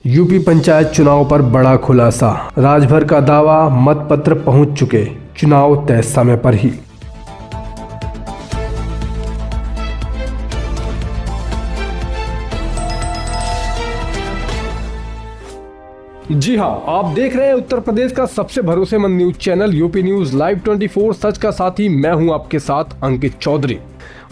UP panchayat चुनाव पर बड़ा खुलासा। राजभर का दावा, मतपत्र पहुंच चुके, चुनाव तय समय पर ही। जी हां, आप देख रहे हैं उत्तर प्रदेश का सबसे भरोसेमंद news channel UP news live 24 सच का साथी। मैं हूं आपके साथ अंकित चौधरी।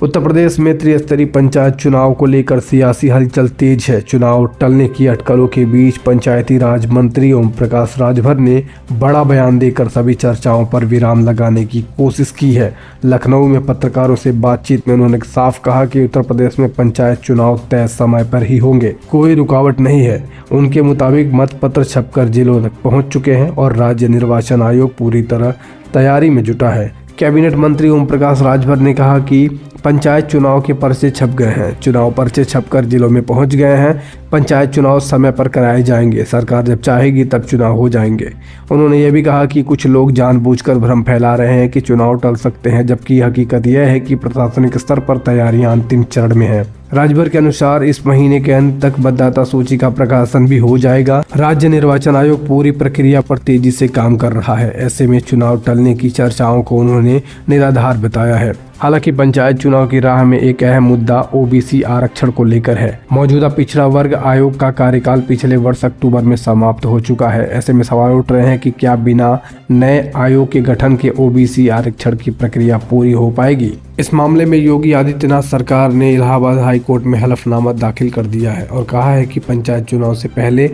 उत्तर प्रदेश में त्रिस्तरीय पंचायत चुनाव को लेकर सियासी हलचल तेज है। चुनाव टलने की अटकलों के बीच पंचायती राज मंत्री ओम प्रकाश राजभर ने बड़ा बयान देकर सभी चर्चाओं पर विराम लगाने की कोशिश की है। लखनऊ में पत्रकारों से बातचीत में उन्होंने साफ कहा कि उत्तर प्रदेश में पंचायत चुनाव तय समय पर ही होंगे, कोई रुकावट नहीं है। उनके मुताबिक मतपत्र छपकर जिलों तक पहुंच चुके हैं और राज्य निर्वाचन आयोग पूरी तरह तैयारी में जुटा है। कैबिनेट मंत्री ओम प्रकाश राजभर ने कहा कि पंचायत चुनाव के पर्चे छप गए हैं, चुनाव पर्चे छपकर जिलों में पहुंच गए हैं। पंचायत चुनाव समय पर कराए जाएंगे, सरकार जब चाहेगी तब चुनाव हो जाएंगे। उन्होंने ये भी कहा कि कुछ लोग जानबूझकर भ्रम फैला रहे हैं कि चुनाव टल सकते हैं, जबकि हकीकत यह है कि प्रशासनिक स्तर पर तैयारियां अंतिम चरण में है। राजभर के अनुसार इस महीने के अंत तक मतदाता सूची का प्रकाशन भी हो जाएगा। राज्य निर्वाचन आयोग पूरी प्रक्रिया पर तेजी से काम कर रहा है। ऐसे में चुनाव टलने की चर्चाओं को उन्होंने निराधार बताया है। हालांकि पंचायत चुनाव की राह में एक अहम मुद्दा ओबीसी आरक्षण को लेकर है। मौजूदा पिछड़ा वर्ग आयोग का कार्यकाल पिछले वर्ष अक्टूबर में समाप्त हो चुका है। ऐसे में सवाल उठ रहे हैं कि क्या बिना नए आयोग के गठन के ओबीसी आरक्षण की प्रक्रिया पूरी हो पाएगी। इस मामले में योगी आदित्यनाथ सरकार ने इलाहाबाद हाई कोर्ट में हलफनामा दाखिल कर दिया है और कहा है कि पंचायत चुनाव से पहले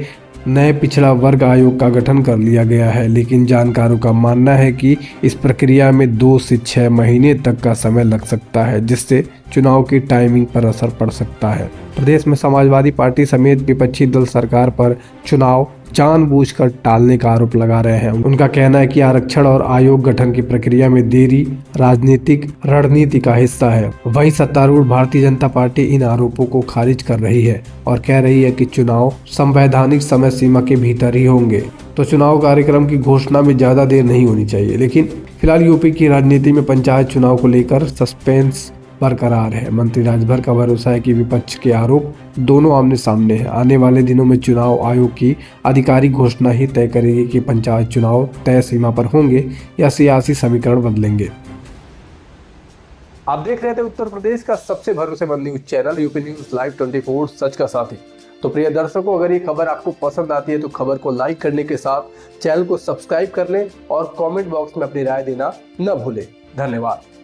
नए पिछड़ा वर्ग आयोग का गठन कर लिया गया है, लेकिन जानकारों का मानना है कि इस प्रक्रिया में 2 से 6 महीने तक का समय लग सकता है, जिससे चुनाव की टाइमिंग पर असर पड़ सकता है। प्रदेश में समाजवादी पार्टी समेत विपक्षी दल सरकार पर चुनाव जानबूझकर टालने का आरोप लगा रहे हैं। उनका कहना है कि आरक्षण और आयोग गठन की प्रक्रिया में देरी राजनीतिक रणनीति का हिस्सा है। वहीं सत्तारूढ़ भारतीय जनता पार्टी इन आरोपों को खारिज कर रही है और कह रही है कि चुनाव संवैधानिक समय सीमा के भीतर ही होंगे। तो चुनाव कार्यक्रम की घोषणा में ज्यादा देर नहीं होनी चाहिए। लेकिन फिलहाल यूपी की राजनीति में पंचायत चुनाव को लेकर सस्पेंस बरकरार है। मंत्री राजभर का भरोसा है कि विपक्ष के आरोप दोनों आमने सामने हैं। आने वाले दिनों में चुनाव आयोग की आधिकारिक घोषणा ही तय करेगी कि पंचायत चुनाव तय सीमा पर होंगे या सियासी समीकरण बदलेंगे। आप देख रहे थे उत्तर प्रदेश का सबसे भरोसेमंद news channel UP news live 24 सच का साथी। तो प्रिय दर्शकों, अगर ये खबर आपको पसंद आती है तो खबर को लाइक करने के साथ चैनल को सब्सक्राइब कर लें और कमेंट बॉक्स में अपनी राय देना न भूलें। धन्यवाद।